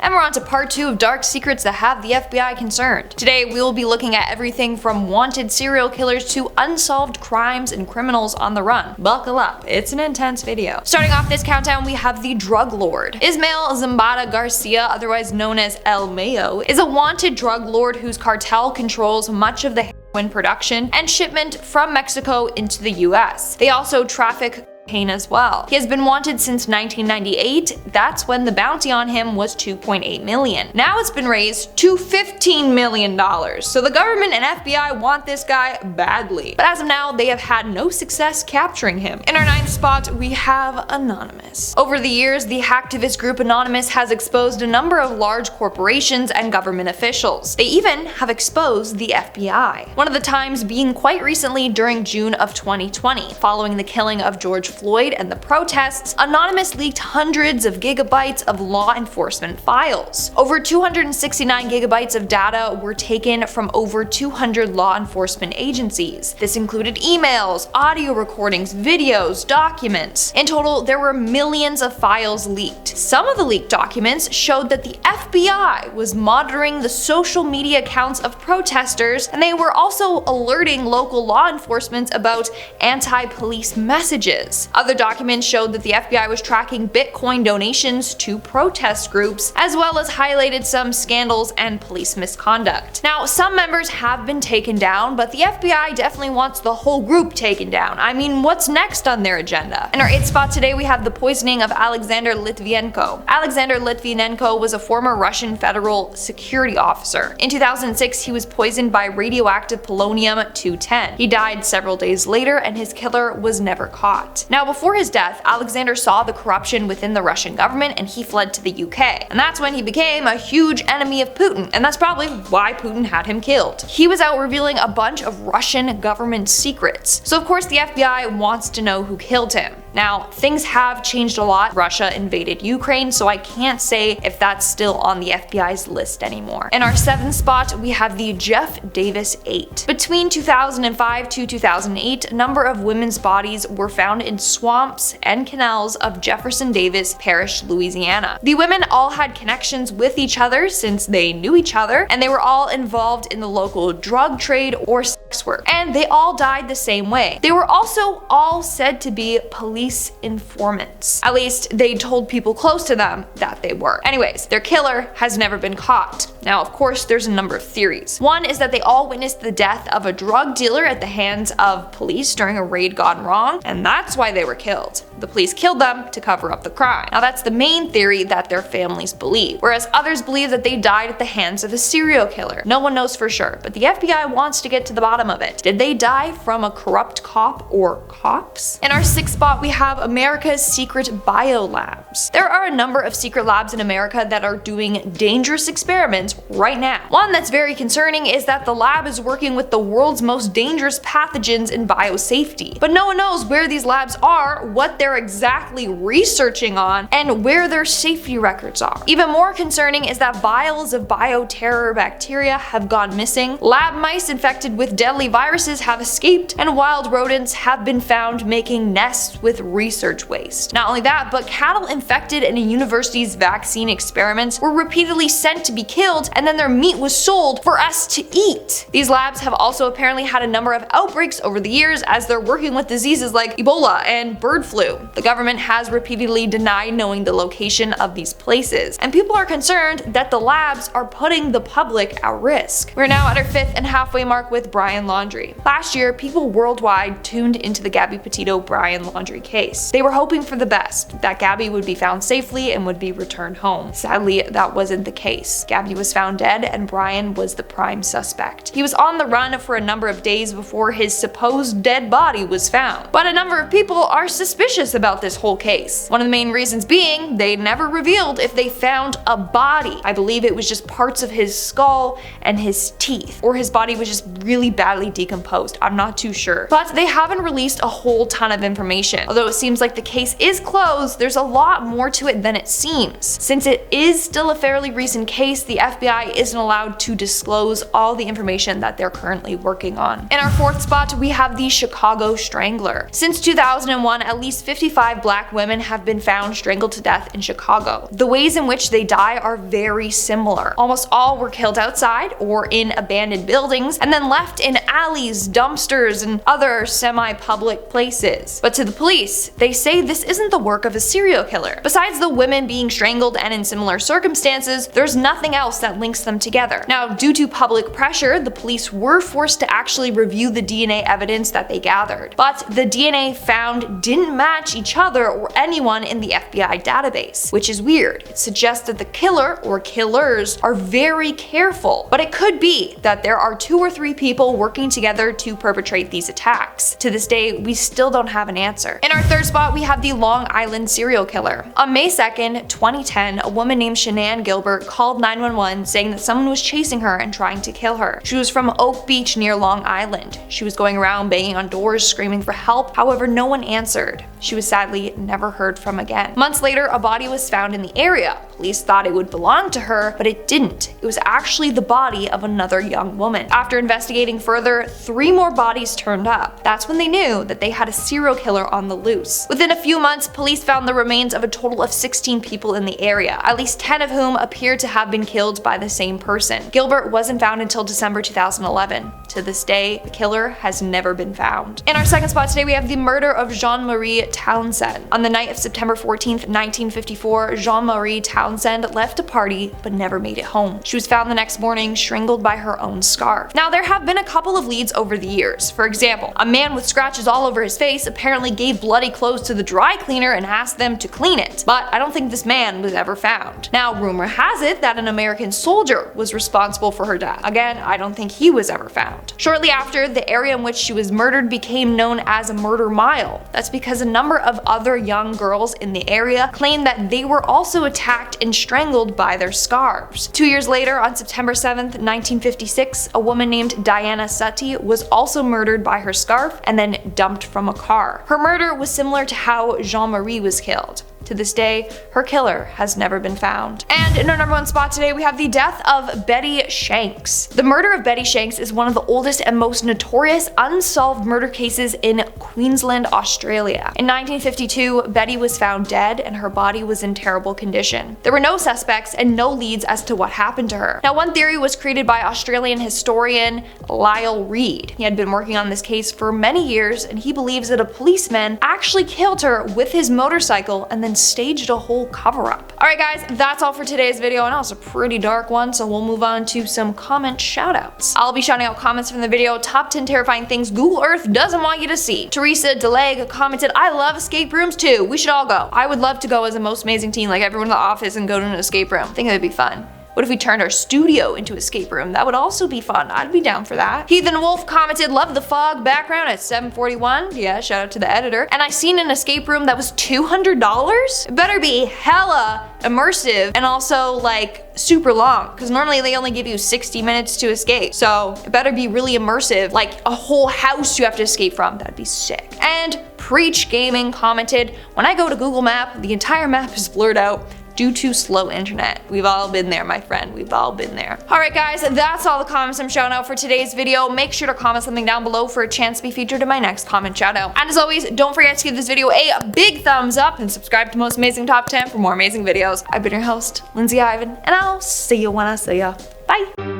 And we're on to part 2 of dark secrets that have the FBI concerned. Today we will be looking at everything from wanted serial killers to unsolved crimes and criminals on the run. Buckle up, it's an intense video. Starting off this countdown, we have the drug lord. Ismael Zambada Garcia, otherwise known as El Mayo, is a wanted drug lord whose cartel controls much of the heroin production and shipment from Mexico into the US. They also traffic as well. He has been wanted since 1998. That's when the bounty on him was $2.8 million. Now it's been raised to $15 million. So the government and FBI want this guy badly. But as of now, they have had no success capturing him. In our 9th spot, we have Anonymous. Over the years, the hacktivist group Anonymous has exposed a number of large corporations and government officials. They even have exposed the FBI. One of the times being quite recently during June of 2020, following the killing of George Floyd and the protests, Anonymous leaked hundreds of gigabytes of law enforcement files. Over 269 gigabytes of data were taken from over 200 law enforcement agencies. This included emails, audio recordings, videos, documents. In total, there were millions of files leaked. Some of the leaked documents showed that the FBI was monitoring the social media accounts of protesters, and they were also alerting local law enforcement about anti-police messages. Other documents showed that the FBI was tracking Bitcoin donations to protest groups, as well as highlighted some scandals and police misconduct. Now, some members have been taken down, but the FBI definitely wants the whole group taken down. I mean, what's next on their agenda? In our 8th spot today, we have the poisoning of Alexander Litvinenko. Alexander Litvinenko was a former Russian federal security officer. In 2006, he was poisoned by radioactive polonium-210. He died several days later, and his killer was never caught. Now, before his death, Alexander saw the corruption within the Russian government and he fled to the UK. And that's when he became a huge enemy of Putin, and that's probably why Putin had him killed. He was out revealing a bunch of Russian government secrets. So of course the FBI wants to know who killed him. Now, things have changed a lot. Russia invaded Ukraine, so I can't say if that's still on the FBI's list anymore. In our 7th spot, we have the Jeff Davis 8. Between 2005 to 2008, a number of women's bodies were found in swamps and canals of Jefferson Davis Parish, Louisiana. The women all had connections with each other since they knew each other, and they were all involved in the local drug trade or sex work. And they all died the same way. They were also all said to be police informants. At least they told people close to them that they were. Anyways, their killer has never been caught. Now, of course, there's a number of theories. One is that they all witnessed the death of a drug dealer at the hands of police during a raid gone wrong, and that's why they were killed. The police killed them to cover up the crime. Now, that's the main theory that their families believe, whereas others believe that they died at the hands of a serial killer. No one knows for sure, but the FBI wants to get to the bottom of it. Did they die from a corrupt cop or cops? In our 6th spot, we have America's secret biolabs. There are a number of secret labs in America that are doing dangerous experiments right now. One that's very concerning is that the lab is working with the world's most dangerous pathogens in biosafety. But no one knows where these labs are, what they're exactly researching on, and where their safety records are. Even more concerning is that vials of bioterror bacteria have gone missing, lab mice infected with deadly viruses have escaped, and wild rodents have been found making nests with research waste. Not only that, but cattle infected in a university's vaccine experiments were repeatedly sent to be killed, and then their meat was sold for us to eat. These labs have also apparently had a number of outbreaks over the years as they're working with diseases like Ebola and bird flu. The government has repeatedly denied knowing the location of these places, and people are concerned that the labs are putting the public at risk. We're now at our 5th and halfway mark with Brian Laundrie. Last year, people worldwide tuned into the Gabby Petito Brian Laundrie case. They were hoping for the best, that Gabby would be found safely and would be returned home. Sadly, that wasn't the case. Gabby was found dead and Brian was the prime suspect. He was on the run for a number of days before his supposed dead body was found. But a number of people are suspicious about this whole case. One of the main reasons being they never revealed if they found a body. I believe it was just parts of his skull and his teeth, or his body was just really badly decomposed. I'm not too sure. But they haven't released a whole ton of information. Although it seems like the case is closed, there's a lot more to it than it seems. Since it is still a fairly recent case, the FBI isn't allowed to disclose all the information that they're currently working on. In our 4th spot, we have the Chicago Strangler. Since 2001, at least 15 55 black women have been found strangled to death in Chicago. The ways in which they die are very similar. Almost all were killed outside or in abandoned buildings and then left in alleys, dumpsters, and other semi-public places. But to the police, they say this isn't the work of a serial killer. Besides the women being strangled and in similar circumstances, there's nothing else that links them together. Now, due to public pressure, the police were forced to actually review the DNA evidence that they gathered. But the DNA found didn't match each other or anyone in the FBI database, which is weird. It suggests that the killer or killers are very careful, but it could be that there are 2 or 3 people working together to perpetrate these attacks. To this day, we still don't have an answer. In our third spot, we have the Long Island serial killer. On May 2nd, 2010, a woman named Shanann Gilbert called 911 saying that someone was chasing her and trying to kill her. She was from Oak Beach near Long Island. She was going around banging on doors, screaming for help. However, no one answered. She was sadly never heard from again. Months later, a body was found in the area. Police thought it would belong to her, but it didn't. It was actually the body of another young woman. After investigating further, 3 more bodies turned up. That's when they knew that they had a serial killer on the loose. Within a few months, police found the remains of a total of 16 people in the area, at least 10 of whom appeared to have been killed by the same person. Gilbert wasn't found until December 2011. To this day, the killer has never been found. In our second spot today, we have the murder of Jean-Marie Townsend. On the night of September 14th, 1954, Jean-Marie Townsend left a party but never made it home. She was found the next morning strangled by her own scarf. Now, there have been a couple of leads over the years. For example, a man with scratches all over his face apparently gave bloody clothes to the dry cleaner and asked them to clean it, but I don't think this man was ever found. Now, rumor has it that an American soldier was responsible for her death. Again, I don't think he was ever found. Shortly after, the area in which she was murdered became known as a murder mile. That's because a number of other young girls in the area claimed that they were also attacked and strangled by their scarves. 2 years later, on September 7th, 1956, a woman named Diana Suttie was also murdered by her scarf and then dumped from a car. Her murder was similar to how Jean-Marie was killed. To this day, her killer has never been found. And in our number 1 spot today, we have the death of Betty Shanks. The murder of Betty Shanks is one of the oldest and most notorious unsolved murder cases in Queensland, Australia. In 1952, Betty was found dead and her body was in terrible condition. There were no suspects and no leads as to what happened to her. Now, one theory was created by Australian historian Lyle Reed. He had been working on this case for many years, and he believes that a policeman actually killed her with his motorcycle and then staged a whole cover-up. Alright guys, that's all for today's video, and that was a pretty dark one, so we'll move on to some comment shoutouts. I'll be shouting out comments from the video, top 10 terrifying things Google Earth doesn't want you to see. Teresa Deleg commented, I love escape rooms too, we should all go. I would love to go as a most amazing teen like everyone in the office and go to an escape room. I think it would be fun. What if we turned our studio into an escape room? That would also be fun. I'd be down for that. Heathen Wolf commented, love the fog background at 7:41. Yeah, shout out to the editor. And I seen an escape room that was $200? It better be hella immersive and also like super long, because normally they only give you 60 minutes to escape. So it better be really immersive, like a whole house you have to escape from. That'd be sick. And Preach Gaming commented, when I go to Google Map, the entire map is blurred out due to slow internet. We've all been there, my friend. We've all been there. Alright guys, that's all the comments I'm shouting out for today's video. Make sure to comment something down below for a chance to be featured in my next comment shoutout. And as always, don't forget to give this video a big thumbs up and subscribe to Most Amazing Top 10 for more amazing videos. I've been your host, Lindsay Ivan, and I'll see you when I see ya. Bye!